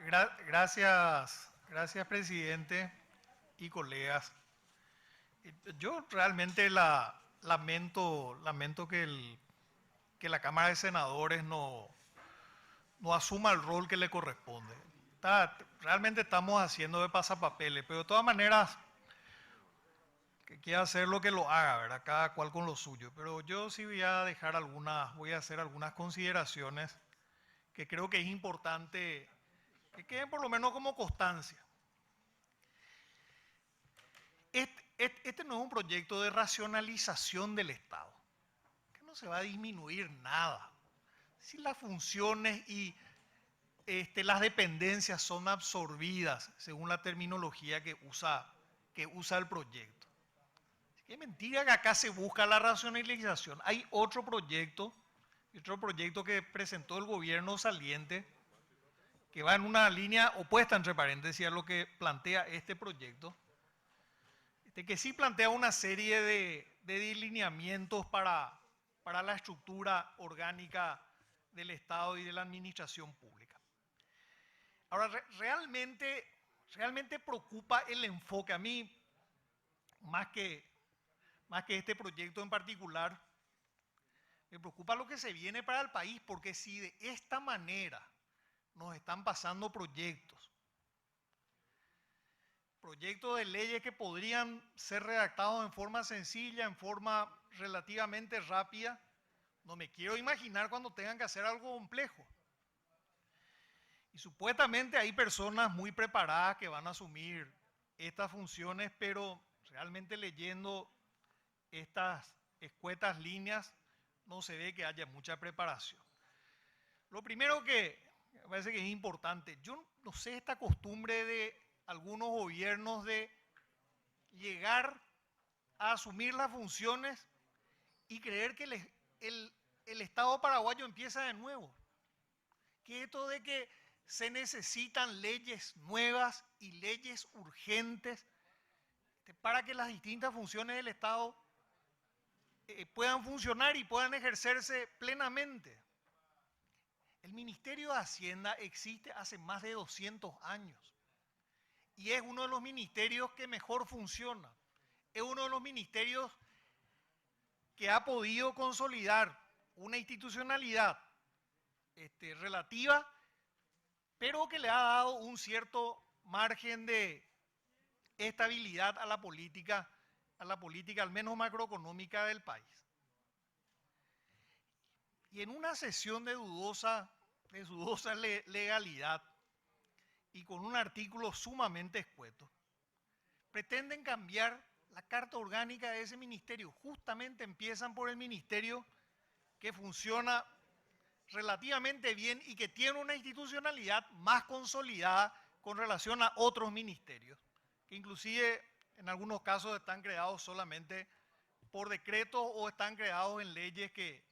Gracias, presidente y colegas. Yo realmente lamento que la Cámara de Senadores no asuma el rol que le corresponde. Realmente estamos haciendo de pasapapeles, pero de todas maneras, que quiera hacer lo que lo haga, ¿verdad? Cada cual con lo suyo. Pero yo sí voy a hacer algunas consideraciones que creo que es importante que queden por lo menos como constancia. Este no es un proyecto de racionalización del Estado, que no se va a disminuir nada. Si las funciones y las dependencias son absorbidas según la terminología que usa el proyecto. Es mentira que acá se busca la racionalización. Hay otro proyecto que presentó el gobierno saliente, que va en una línea opuesta, entre paréntesis, a lo que plantea este proyecto, que sí plantea una serie de delineamientos para la estructura orgánica del Estado y de la administración pública. Ahora, realmente preocupa el enfoque. A mí, más que este proyecto en particular, me preocupa lo que se viene para el país, porque si de esta manera nos están pasando proyectos de leyes que podrían ser redactados en forma sencilla, en forma relativamente rápida, no me quiero imaginar cuando tengan que hacer algo complejo. Y supuestamente hay personas muy preparadas que van a asumir estas funciones, pero realmente leyendo estas escuetas líneas no se ve que haya mucha preparación. Lo primero que me parece que es importante, yo no sé esta costumbre de algunos gobiernos de llegar a asumir las funciones y creer que el Estado paraguayo empieza de nuevo. Que esto de que se necesitan leyes nuevas y leyes urgentes para que las distintas funciones del Estado puedan funcionar y puedan ejercerse plenamente. El Ministerio de Hacienda existe hace más de 200 años y es uno de los ministerios que mejor funciona. Es uno de los ministerios que ha podido consolidar una institucionalidad relativa, pero que le ha dado un cierto margen de estabilidad a la política, al menos macroeconómica del país. Y en una sesión de dudosa legalidad y con un artículo sumamente escueto, pretenden cambiar la carta orgánica de ese ministerio. Justamente empiezan por el ministerio que funciona relativamente bien y que tiene una institucionalidad más consolidada con relación a otros ministerios, que inclusive en algunos casos están creados solamente por decreto o están creados en leyes que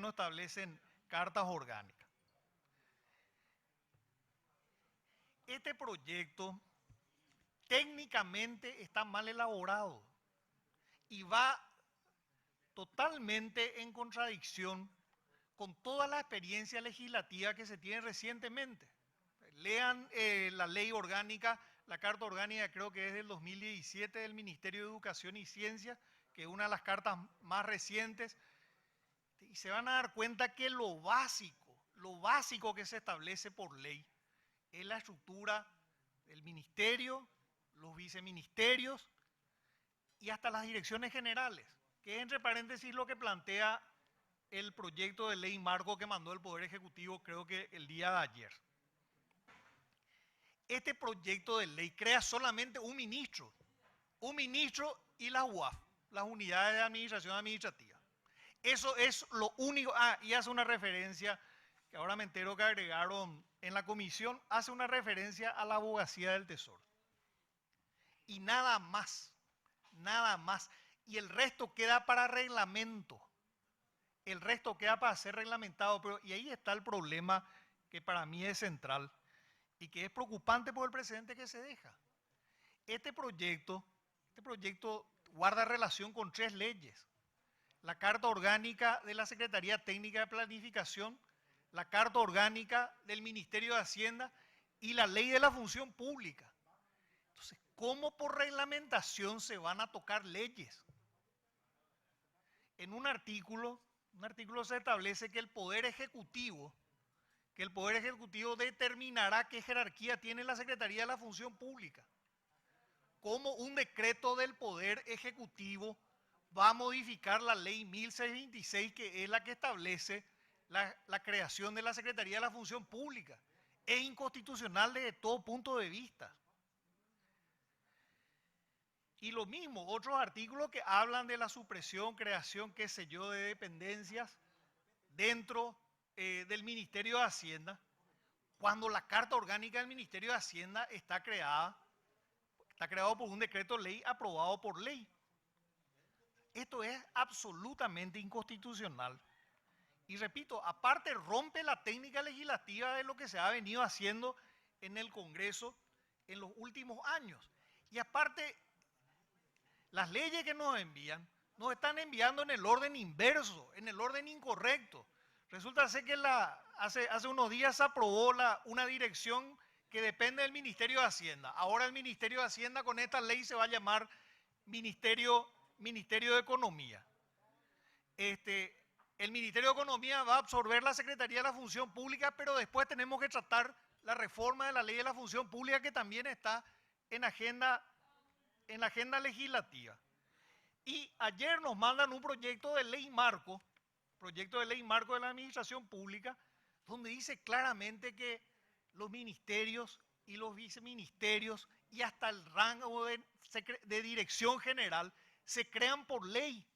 no establecen cartas orgánicas. Este proyecto técnicamente está mal elaborado y va totalmente en contradicción con toda la experiencia legislativa que se tiene recientemente. Lean la ley orgánica, la carta orgánica creo que es del 2017 del Ministerio de Educación y Ciencia, que es una de las cartas más recientes, y se van a dar cuenta que lo básico que se establece por ley es la estructura del ministerio, los viceministerios y hasta las direcciones generales, que es entre paréntesis lo que plantea el proyecto de ley marco que mandó el Poder Ejecutivo creo que el día de ayer. Este proyecto de ley crea solamente un ministro y la UAF, las unidades de administración administrativa. Eso es lo único. Y hace una referencia, que ahora me entero que agregaron en la comisión, hace una referencia a la abogacía del Tesoro. Y nada más. Y el resto queda para reglamento. El resto queda para ser reglamentado. Y ahí está el problema que para mí es central y que es preocupante por el precedente que se deja. Este proyecto guarda relación con 3 leyes. La Carta Orgánica de la Secretaría Técnica de Planificación, la Carta Orgánica del Ministerio de Hacienda y la ley de la función pública. Entonces, ¿cómo por reglamentación se van a tocar leyes? En un artículo se establece que el Poder Ejecutivo determinará qué jerarquía tiene la Secretaría de la Función Pública. ¿Cómo un decreto del Poder Ejecutivo va a modificar la ley 1626, que es la que establece la creación de la Secretaría de la Función Pública? Es inconstitucional desde todo punto de vista. Y lo mismo, otros artículos que hablan de la supresión, creación, qué sé yo, de dependencias dentro del Ministerio de Hacienda, cuando la Carta Orgánica del Ministerio de Hacienda está creado por un decreto ley aprobado por ley. Esto es absolutamente inconstitucional. Y repito, aparte rompe la técnica legislativa de lo que se ha venido haciendo en el Congreso en los últimos años. Y aparte, las leyes que nos nos están enviando en el orden inverso, en el orden incorrecto. Resulta ser que hace unos días se aprobó una dirección que depende del Ministerio de Hacienda. Ahora el Ministerio de Hacienda con esta ley se va a llamar Ministerio de Economía. El Ministerio de Economía va a absorber la Secretaría de la Función Pública, pero después tenemos que tratar la reforma de la Ley de la Función Pública, que también está en la agenda legislativa. Y ayer nos mandan un proyecto de ley marco de la Administración Pública, donde dice claramente que los ministerios y los viceministerios y hasta el rango de dirección general se crean por ley,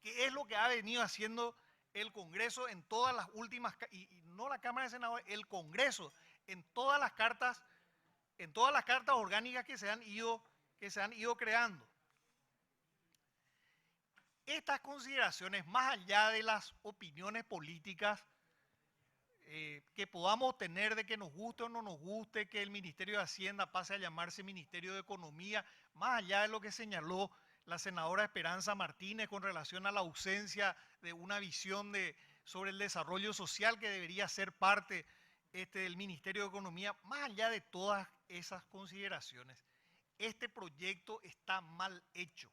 que es lo que ha venido haciendo el Congreso en todas las últimas, y no la Cámara de Senadores, el Congreso, en todas las cartas orgánicas que se han ido creando. Estas consideraciones, más allá de las opiniones políticas que podamos tener de que nos guste o no nos guste que el Ministerio de Hacienda pase a llamarse Ministerio de Economía, más allá de lo que señaló la senadora Esperanza Martínez con relación a la ausencia de una visión sobre el desarrollo social que debería ser parte del Ministerio de Economía, más allá de todas esas consideraciones, este proyecto está mal hecho.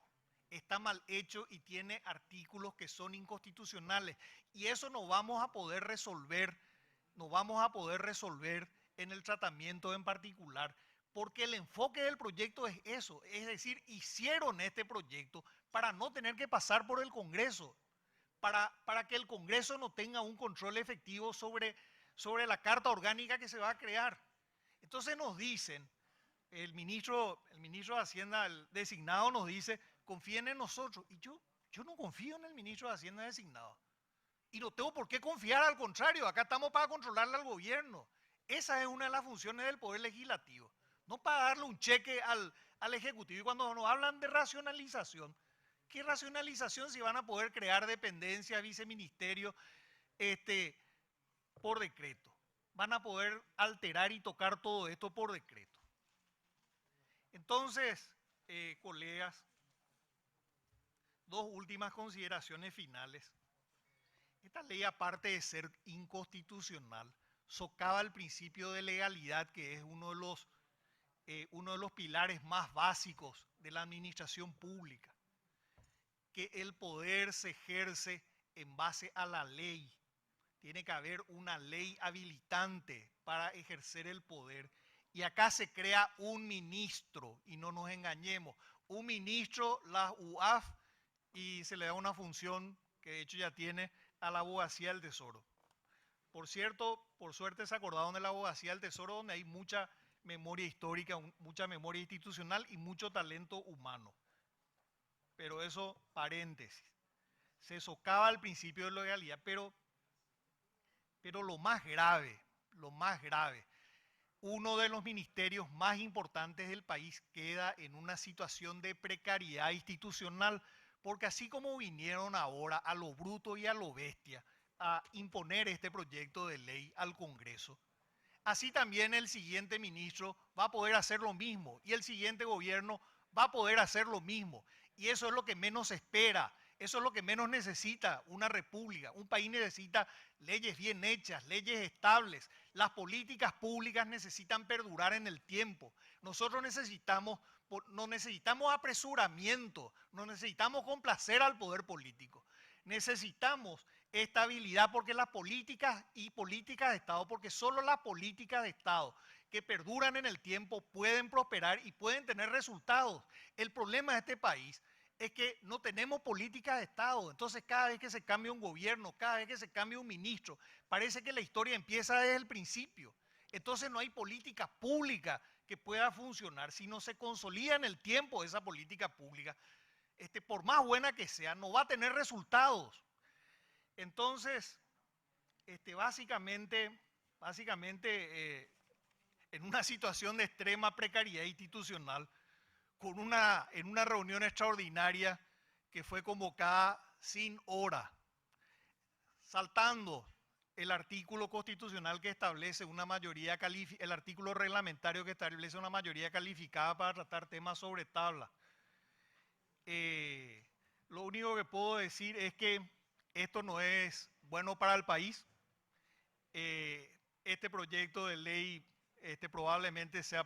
Está mal hecho y tiene artículos que son inconstitucionales. Y eso no vamos a poder resolver en el tratamiento en particular, porque el enfoque del proyecto es eso, es decir, hicieron este proyecto para no tener que pasar por el Congreso, para que el Congreso no tenga un control efectivo sobre la carta orgánica que se va a crear. Entonces nos dicen, el ministro de Hacienda, el designado, nos dice: confíen en nosotros. Y yo no confío en el ministro de Hacienda designado. Y no tengo por qué confiar, al contrario, acá estamos para controlarle al gobierno. Esa es una de las funciones del Poder Legislativo, no para darle un cheque al Ejecutivo. Y cuando nos hablan de racionalización, ¿qué racionalización si van a poder crear dependencias, viceministerios, por decreto? Van a poder alterar y tocar todo esto por decreto. Entonces, colegas, dos últimas consideraciones finales. Esta ley, aparte de ser inconstitucional, socava el principio de legalidad, que es uno de los pilares más básicos de la administración pública, que el poder se ejerce en base a la ley. Tiene que haber una ley habilitante para ejercer el poder. Y acá se crea un ministro, y no nos engañemos, un ministro, la UAF, y se le da una función que de hecho ya tiene a la Abogacía del Tesoro. Por cierto, por suerte se acordaron de la Abogacía del Tesoro, donde hay mucha memoria histórica, mucha memoria institucional y mucho talento humano. Pero eso, paréntesis. Se socava el principio de legalidad, pero lo más grave, uno de los ministerios más importantes del país queda en una situación de precariedad institucional, porque así como vinieron ahora a lo bruto y a lo bestia a imponer este proyecto de ley al Congreso, así también el siguiente ministro va a poder hacer lo mismo y el siguiente gobierno va a poder hacer lo mismo. Y eso es lo que menos se espera, Eso es lo que menos necesita una república. Un país necesita leyes bien hechas, leyes estables. Las políticas públicas necesitan perdurar en el tiempo. Nosotros no necesitamos apresuramiento, no necesitamos complacer al poder político. Necesitamos estabilidad porque las políticas de Estado, porque solo las políticas de Estado que perduran en el tiempo pueden prosperar y pueden tener resultados. El problema de este país es que no tenemos política de Estado. Entonces, cada vez que se cambia un gobierno, cada vez que se cambia un ministro, parece que la historia empieza desde el principio. Entonces, no hay política pública que pueda funcionar. Si no se consolida en el tiempo esa política pública, por más buena que sea, no va a tener resultados. Entonces, básicamente, en una situación de extrema precariedad institucional, en una reunión extraordinaria que fue convocada sin hora, saltando el artículo constitucional que establece una mayoría calificada, el artículo reglamentario que establece una mayoría calificada para tratar temas sobre tabla. Lo único que puedo decir es que esto no es bueno para el país. Este proyecto de ley probablemente sea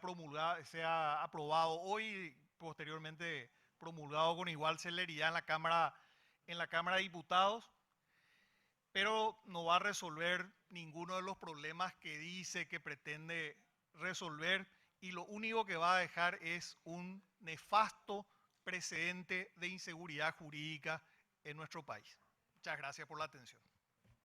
aprobado hoy, posteriormente promulgado con igual celeridad en la Cámara de Diputados, pero no va a resolver ninguno de los problemas que dice que pretende resolver, y lo único que va a dejar es un nefasto precedente de inseguridad jurídica en nuestro país. Muchas gracias por la atención.